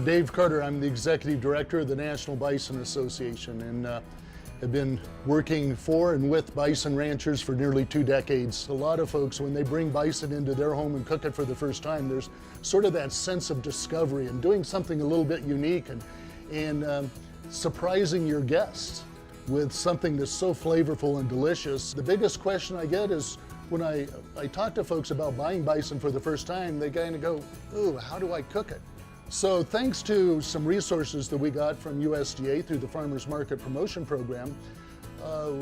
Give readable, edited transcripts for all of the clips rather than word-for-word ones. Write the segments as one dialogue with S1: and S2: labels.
S1: Dave Carter. I'm the Executive Director of the National Bison Association, and have been working for and with bison ranchers for nearly 2 decades. A lot of folks, when they bring bison into their home and cook it for the first time, there's sort of that sense of discovery and doing something a little bit unique and surprising your guests with something that's so flavorful and delicious. The biggest question I get is when I talk to folks about buying bison for the first time, they kind of go, ooh, how do I cook it? So thanks to some resources that we got from USDA through the Farmers Market Promotion Program,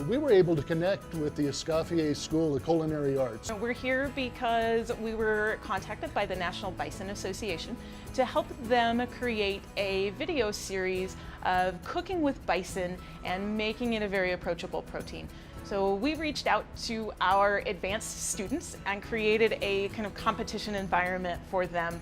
S1: we were able to connect with the Escoffier School of Culinary Arts.
S2: We're here because we were contacted by the National Bison Association to help them create a video series of cooking with bison and making it a very approachable protein. So we reached out to our advanced students and created a kind of competition environment for them.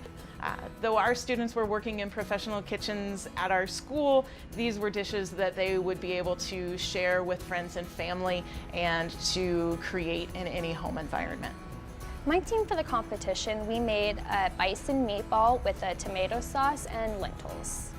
S2: Though our students were working in professional kitchens at our school, these were dishes that they would be able to share with friends and family and to create in any home environment.
S3: My team for the competition, we made a bison meatball with a tomato sauce and lentils.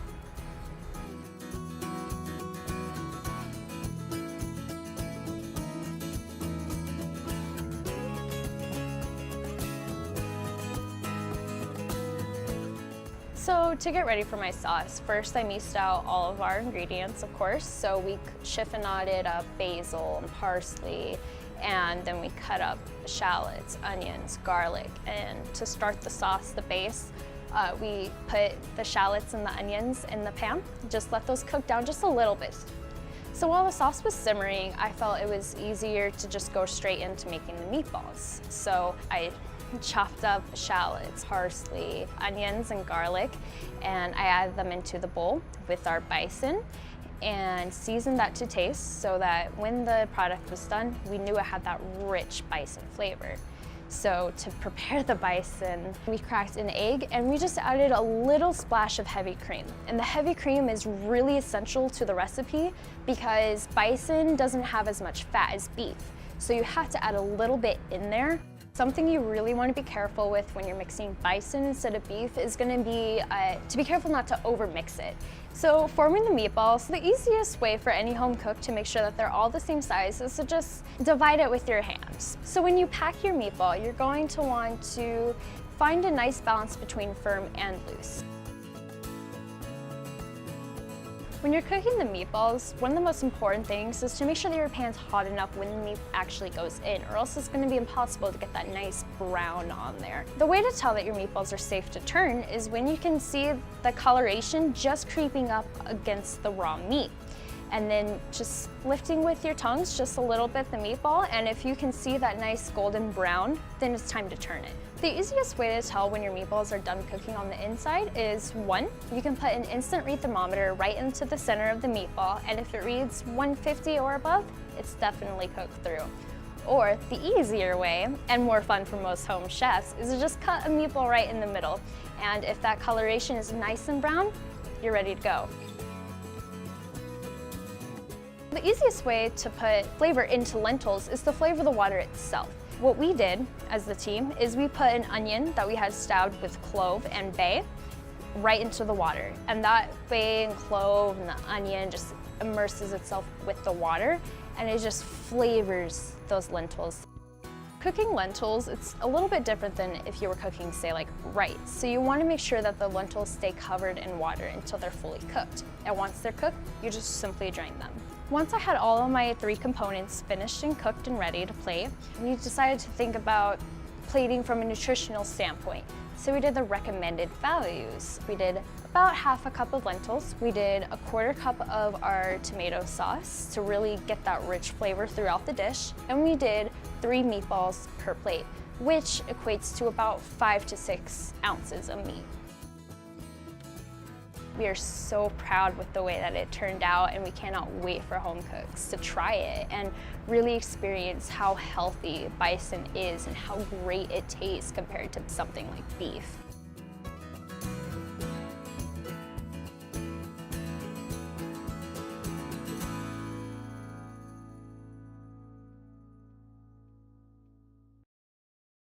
S3: So to get ready for my sauce, first I minced out all of our ingredients, of course. So we chiffonaded up basil and parsley, and then we cut up shallots, onions, garlic. And to start the sauce, the base, we put the shallots and the onions in the pan, just let those cook down just a little bit. So while the sauce was simmering, I felt it was easier to just go straight into making the meatballs. So I chopped up shallots, parsley, onions, and garlic, and I added them into the bowl with our bison and seasoned that to taste so that when the product was done, we knew it had that rich bison flavor. So to prepare the bison, we cracked an egg and we just added a little splash of heavy cream. And the heavy cream is really essential to the recipe because bison doesn't have as much fat as beef. So you have to add a little bit in there. Something you really want to be careful with when you're mixing bison instead of beef is going to be careful not to overmix it. So forming the meatballs, the easiest way for any home cook to make sure that they're all the same size is to just divide it with your hands. So when you pack your meatball, you're going to want to find a nice balance between firm and loose. When you're cooking the meatballs, one of the most important things is to make sure that your pan's hot enough when the meat actually goes in, or else it's going to be impossible to get that nice brown on there. The way to tell that your meatballs are safe to turn is when you can see the coloration just creeping up against the raw meat. And then just lifting with your tongues just a little bit the meatball, and if you can see that nice golden brown, then it's time to turn it. The easiest way to tell when your meatballs are done cooking on the inside is, one, you can put an instant read thermometer right into the center of the meatball, and if it reads 150 or above, it's definitely cooked through. Or the easier way, and more fun for most home chefs, is to just cut a meatball right in the middle. And if that coloration is nice and brown, you're ready to go. The easiest way to put flavor into lentils is to flavor the water itself. What we did as the team is we put an onion that we had stabbed with clove and bay right into the water. And that bay and clove and the onion just immerses itself with the water, and it just flavors those lentils. Cooking lentils, it's a little bit different than if you were cooking, say, like rice. So you want to make sure that the lentils stay covered in water until they're fully cooked. And once they're cooked, you just simply drain them. Once I had all of my 3 components finished and cooked and ready to plate, we decided to think about plating from a nutritional standpoint. So we did the recommended values. We did about half a cup of lentils. We did a 1/4 cup of our tomato sauce to really get that rich flavor throughout the dish. And we did 3 meatballs per plate, which equates to about 5 to 6 ounces of meat. We are so proud with the way that it turned out, and we cannot wait for home cooks to try it and really experience how healthy bison is and how great it tastes compared to something like beef.